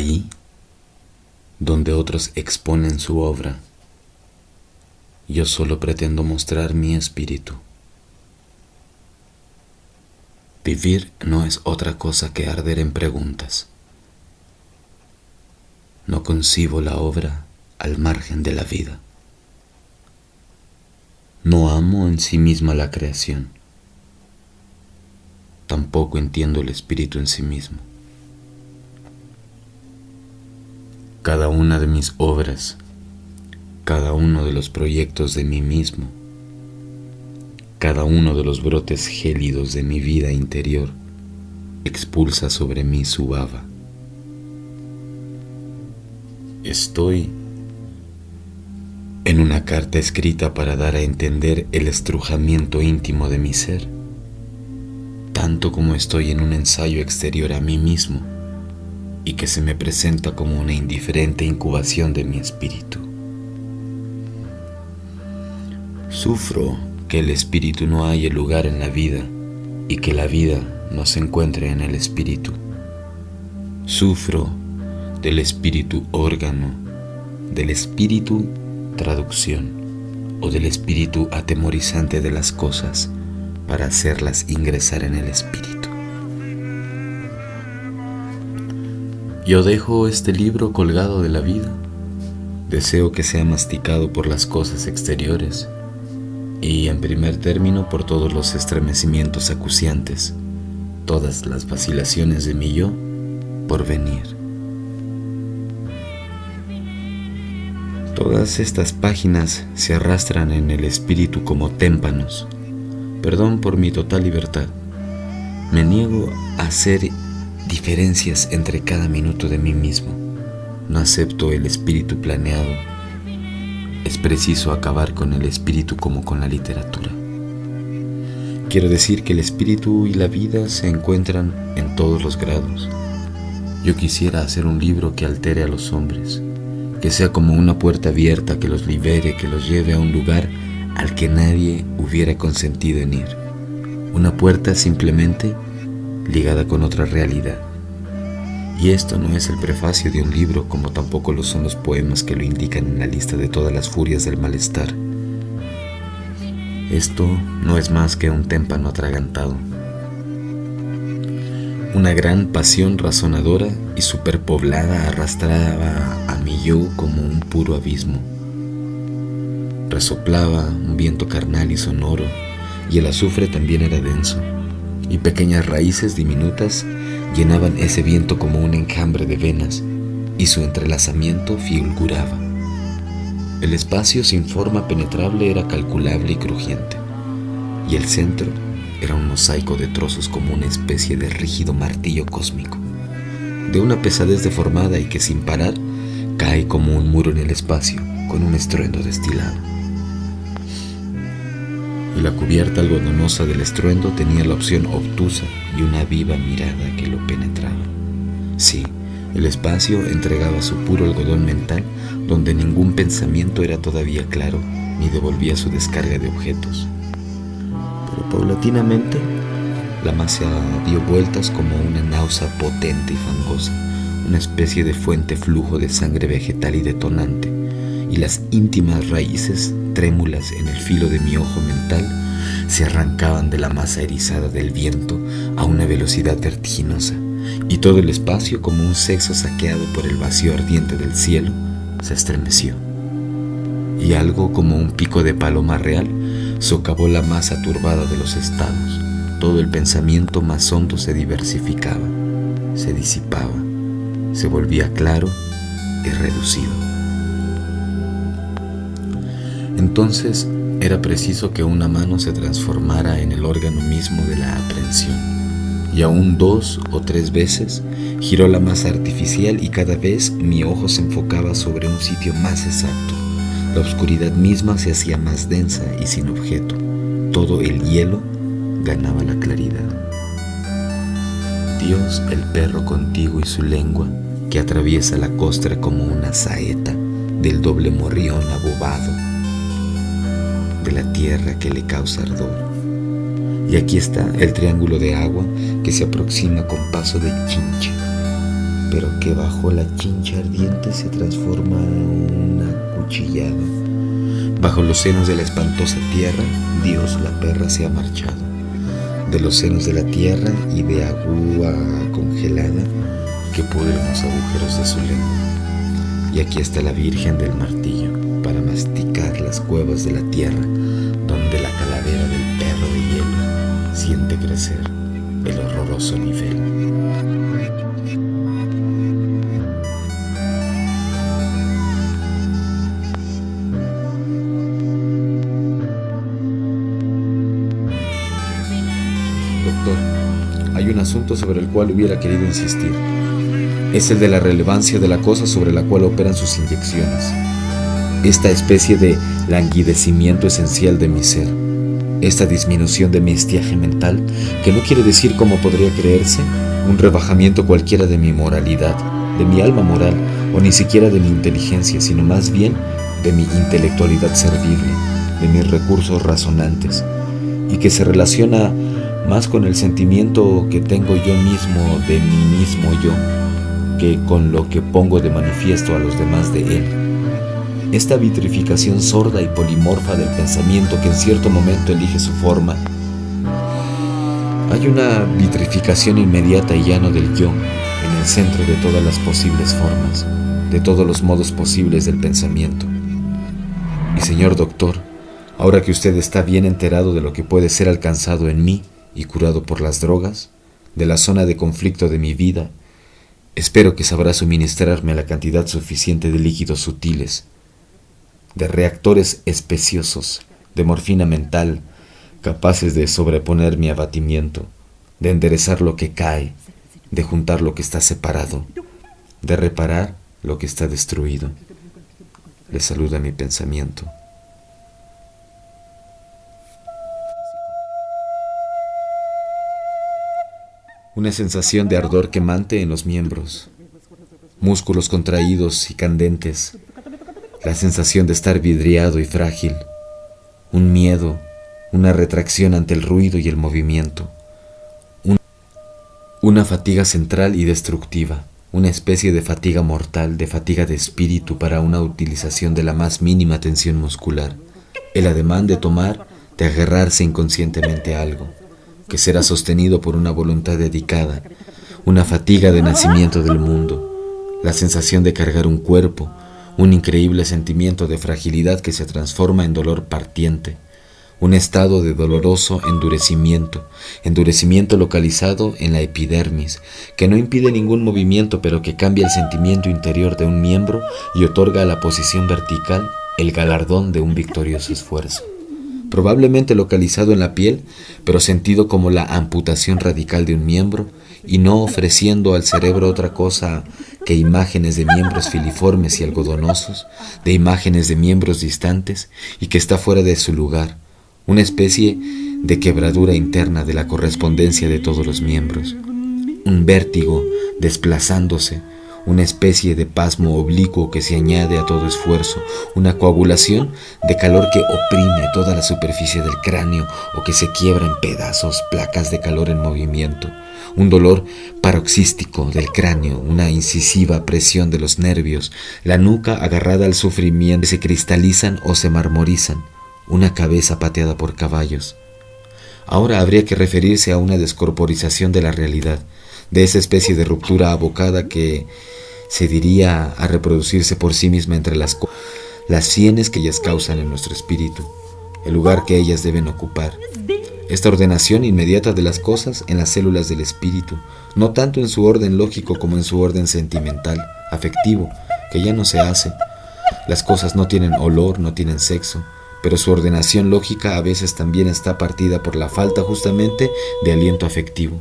Ahí, donde otros exponen su obra, yo solo pretendo mostrar mi espíritu. Vivir no es otra cosa que arder en preguntas. No concibo la obra al margen de la vida. No amo en sí misma la creación. Tampoco entiendo el espíritu en sí mismo. Cada una de mis obras, cada uno de los proyectos de mí mismo, cada uno de los brotes gélidos de mi vida interior expulsa sobre mí su baba. Estoy en una carta escrita para dar a entender el estrujamiento íntimo de mi ser, tanto como estoy en un ensayo exterior a mí mismo y que se me presenta como una indiferente incubación de mi espíritu. Sufro que el espíritu no haya lugar en la vida y que la vida no se encuentre en el espíritu. Sufro del espíritu órgano, del espíritu traducción o del espíritu atemorizante de las cosas para hacerlas ingresar en el espíritu. Yo dejo este libro colgado de la vida. Deseo que sea masticado por las cosas exteriores y, en primer término, por todos los estremecimientos acuciantes, todas las vacilaciones de mi yo por venir. Todas estas páginas se arrastran en el espíritu como témpanos. Perdón por mi total libertad. Me niego a hacer diferencias entre cada minuto de mí mismo. No acepto el espíritu planeado. Es preciso acabar con el espíritu como con la literatura. Quiero decir que el espíritu y la vida se encuentran en todos los grados. Yo quisiera hacer un libro que altere a los hombres, que sea como una puerta abierta que los libere, que los lleve a un lugar al que nadie hubiera consentido en ir. Una puerta simplemente ligada con otra realidad. Y esto no es el prefacio de un libro, como tampoco lo son los poemas que lo indican en la lista de todas las furias del malestar. Esto no es más que un témpano atragantado. Una gran pasión razonadora y superpoblada arrastraba a mi yo como un puro abismo. Resoplaba un viento carnal y sonoro, y el azufre también era denso, y pequeñas raíces diminutas llenaban ese viento como un enjambre de venas, y su entrelazamiento fulguraba. El espacio sin forma penetrable era calculable y crujiente, y el centro era un mosaico de trozos como una especie de rígido martillo cósmico, de una pesadez deformada y que sin parar cae como un muro en el espacio con un estruendo destilado. Y la cubierta algodonosa del estruendo tenía la opción obtusa y una viva mirada que lo penetraba. Sí, el espacio entregaba su puro algodón mental, donde ningún pensamiento era todavía claro ni devolvía su descarga de objetos. Pero paulatinamente la masa dio vueltas como una náusea potente y fangosa, una especie de fuente flujo de sangre vegetal y detonante, y las íntimas raíces trémulas en el filo de mi ojo mental se arrancaban de la masa erizada del viento a una velocidad vertiginosa, y todo el espacio, como un sexo saqueado por el vacío ardiente del cielo, se estremeció, y algo como un pico de paloma real socavó la masa turbada de los estados. Todo el pensamiento más hondo se diversificaba, se disipaba, se volvía claro y reducido. Entonces era preciso que una mano se transformara en el órgano mismo de la aprehensión, y aún 2 o 3 veces giró la masa artificial y cada vez mi ojo se enfocaba sobre un sitio más exacto. La oscuridad misma se hacía más densa y sin objeto. Todo el hielo ganaba la claridad. Dios, el perro contigo y su lengua, que atraviesa la costra como una saeta del doble morrión abobado de la tierra que le causa ardor. Y aquí está el triángulo de agua que se aproxima con paso de chinche, pero que bajo la chincha ardiente se transforma en una cuchillada. Bajo los senos de la espantosa tierra, Dios la perra se ha marchado. De los senos de la tierra y de agua congelada que pudren los agujeros de su lengua. Y aquí está la Virgen del Martillo para masticar las cuevas de la tierra, donde la calavera del perro de hielo siente crecer el horroroso nivel. Doctor, hay un asunto sobre el cual hubiera querido insistir. Es el de la relevancia de la cosa sobre la cual operan sus inyecciones. Esta especie de languidecimiento esencial de mi ser, esta disminución de mi estiaje mental, que no quiere decir, como podría creerse, un rebajamiento cualquiera de mi moralidad, de mi alma moral, o ni siquiera de mi inteligencia, sino más bien de mi intelectualidad servible, de mis recursos razonantes, y que se relaciona más con el sentimiento que tengo yo mismo de mí mismo yo, que con lo que pongo de manifiesto a los demás de él. Esta vitrificación sorda y polimorfa del pensamiento que en cierto momento elige su forma. Hay una vitrificación inmediata y llano del yo en el centro de todas las posibles formas, de todos los modos posibles del pensamiento. Y señor doctor, ahora que usted está bien enterado de lo que puede ser alcanzado en mí y curado por las drogas, de la zona de conflicto de mi vida, espero que sabrá suministrarme la cantidad suficiente de líquidos sutiles, de reactores especiosos, de morfina mental, capaces de sobreponer mi abatimiento, de enderezar lo que cae, de juntar lo que está separado, de reparar lo que está destruido. Le saluda mi pensamiento. Una sensación de ardor quemante en los miembros, músculos contraídos y candentes, la sensación de estar vidriado y frágil, un miedo, una retracción ante el ruido y el movimiento, una fatiga central y destructiva, una especie de fatiga mortal, de fatiga de espíritu para una utilización de la más mínima tensión muscular, el ademán de tomar, de agarrarse inconscientemente a algo, que será sostenido por una voluntad dedicada, una fatiga de nacimiento del mundo, la sensación de cargar un cuerpo, un increíble sentimiento de fragilidad que se transforma en dolor partiente, un estado de doloroso endurecimiento localizado en la epidermis, que no impide ningún movimiento, pero que cambia el sentimiento interior de un miembro y otorga a la posición vertical el galardón de un victorioso esfuerzo. Probablemente localizado en la piel, pero sentido como la amputación radical de un miembro, y no ofreciendo al cerebro otra cosa que imágenes de miembros filiformes y algodonosos, de imágenes de miembros distantes y que está fuera de su lugar, una especie de quebradura interna de la correspondencia de todos los miembros, un vértigo desplazándose, una especie de pasmo oblicuo que se añade a todo esfuerzo, una coagulación de calor que oprime toda la superficie del cráneo o que se quiebra en pedazos, placas de calor en movimiento, un dolor paroxístico del cráneo, una incisiva presión de los nervios, la nuca agarrada al sufrimiento, se cristalizan o se marmorizan, una cabeza pateada por caballos. Ahora habría que referirse a una descorporización de la realidad, de esa especie de ruptura abocada que se diría a reproducirse por sí misma entre las sienes que ellas causan en nuestro espíritu, el lugar que ellas deben ocupar. Esta ordenación inmediata de las cosas en las células del espíritu, no tanto en su orden lógico como en su orden sentimental, afectivo, que ya no se hace. Las cosas no tienen olor, no tienen sexo, pero su ordenación lógica a veces también está partida por la falta justamente de aliento afectivo.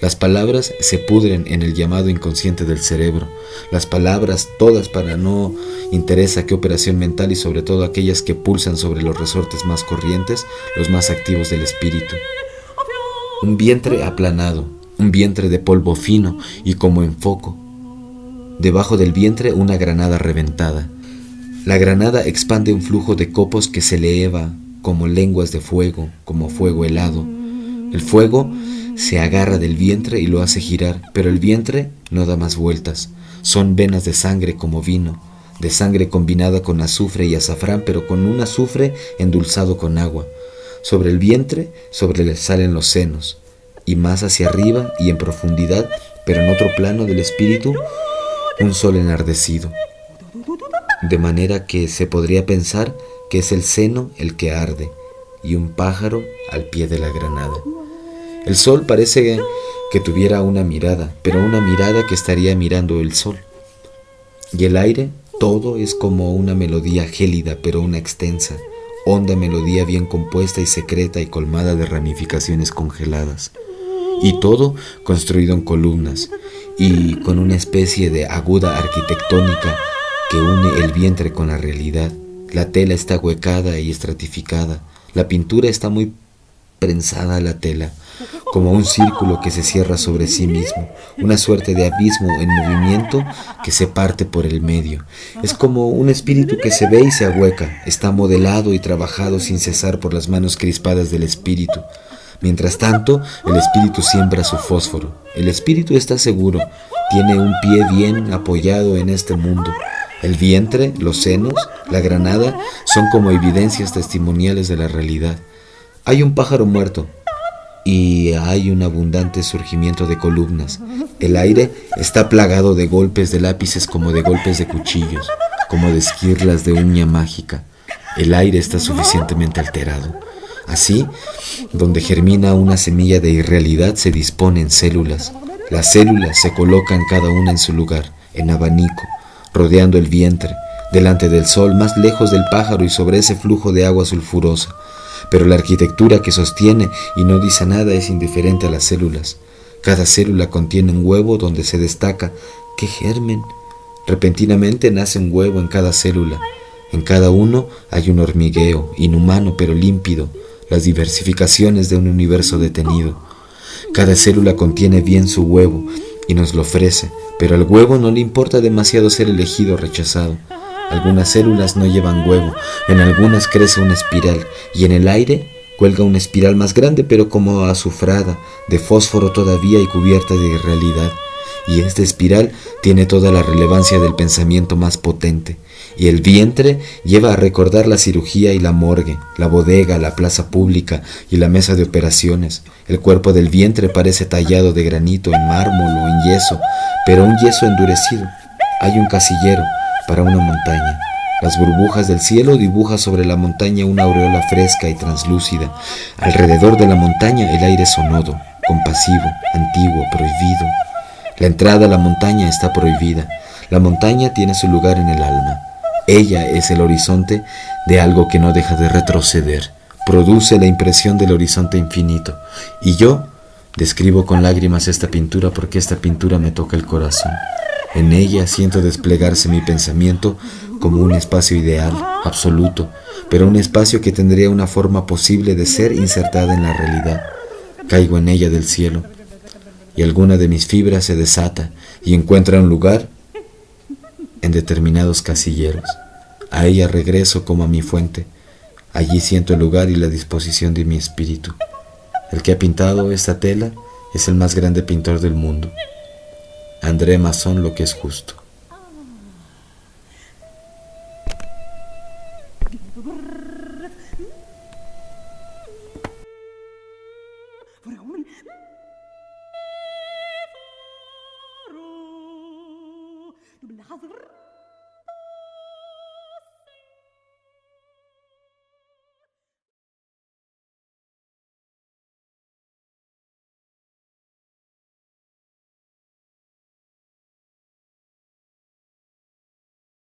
Las palabras se pudren en el llamado inconsciente del cerebro. Las palabras, todas para no interesa qué operación mental y sobre todo aquellas que pulsan sobre los resortes más corrientes, los más activos del espíritu. Un vientre aplanado, un vientre de polvo fino y como en foco. Debajo del vientre una granada reventada. La granada expande un flujo de copos que se eleva como lenguas de fuego, como fuego helado. El fuego se agarra del vientre y lo hace girar, pero el vientre no da más vueltas. Son venas de sangre como vino, de sangre combinada con azufre y azafrán, pero con un azufre endulzado con agua. Sobre el vientre sobresalen los senos, y más hacia arriba y en profundidad, pero en otro plano del espíritu, un sol enardecido. De manera que se podría pensar que es el seno el que arde, y un pájaro al pie de la granada. El sol parece que tuviera una mirada, pero una mirada que estaría mirando el sol. Y el aire, todo es como una melodía gélida, pero una extensa, honda melodía bien compuesta y secreta y colmada de ramificaciones congeladas. Y todo construido en columnas y con una especie de aguda arquitectónica que une el vientre con la realidad. La tela está huecada y estratificada. La pintura está muy prensada a la tela, como un círculo que se cierra sobre sí mismo, una suerte de abismo en movimiento que se parte por el medio. Es como un espíritu que se ve y se ahueca, está modelado y trabajado sin cesar por las manos crispadas del espíritu. Mientras tanto, el espíritu siembra su fósforo. El espíritu está seguro, tiene un pie bien apoyado en este mundo. El vientre, los senos, la granada son como evidencias testimoniales de la realidad. Hay un pájaro muerto y hay un abundante surgimiento de columnas. El aire está plagado de golpes de lápices como de golpes de cuchillos, como de esquirlas de uña mágica. El aire está suficientemente alterado. Así, donde germina una semilla de irrealidad se disponen células. Las células se colocan cada una en su lugar, en abanico, rodeando el vientre, delante del sol, más lejos del pájaro y sobre ese flujo de agua sulfurosa. Pero la arquitectura que sostiene y no dice nada es indiferente a las células. Cada célula contiene un huevo donde se destaca. ¡Qué germen! Repentinamente nace un huevo en cada célula. En cada uno hay un hormigueo, inhumano pero límpido, las diversificaciones de un universo detenido. Cada célula contiene bien su huevo y nos lo ofrece, pero al huevo no le importa demasiado ser elegido o rechazado. Algunas células no llevan huevo, en algunas crece una espiral y en el aire cuelga una espiral más grande pero como azufrada, de fósforo todavía y cubierta de irrealidad. Y esta espiral tiene toda la relevancia del pensamiento más potente. Y el vientre lleva a recordar la cirugía y la morgue, la bodega, la plaza pública y la mesa de operaciones. El cuerpo del vientre parece tallado de granito, en mármol o en yeso, pero un yeso endurecido. Hay un casillero para una montaña. Las burbujas del cielo dibujan sobre la montaña una aureola fresca y translúcida. Alrededor de la montaña el aire sonodo, compasivo, antiguo, prohibido. La entrada a la montaña está prohibida. La montaña tiene su lugar en el alma. Ella es el horizonte de algo que no deja de retroceder. Produce la impresión del horizonte infinito. Y yo describo con lágrimas esta pintura porque esta pintura me toca el corazón. En ella siento desplegarse mi pensamiento como un espacio ideal, absoluto, pero un espacio que tendría una forma posible de ser insertada en la realidad. Caigo en ella del cielo y alguna de mis fibras se desata y encuentra un lugar en determinados casilleros. A ella regreso como a mi fuente. Allí siento el lugar y la disposición de mi espíritu. El que ha pintado esta tela es el más grande pintor del mundo. André Masson, lo que es justo. بالحظر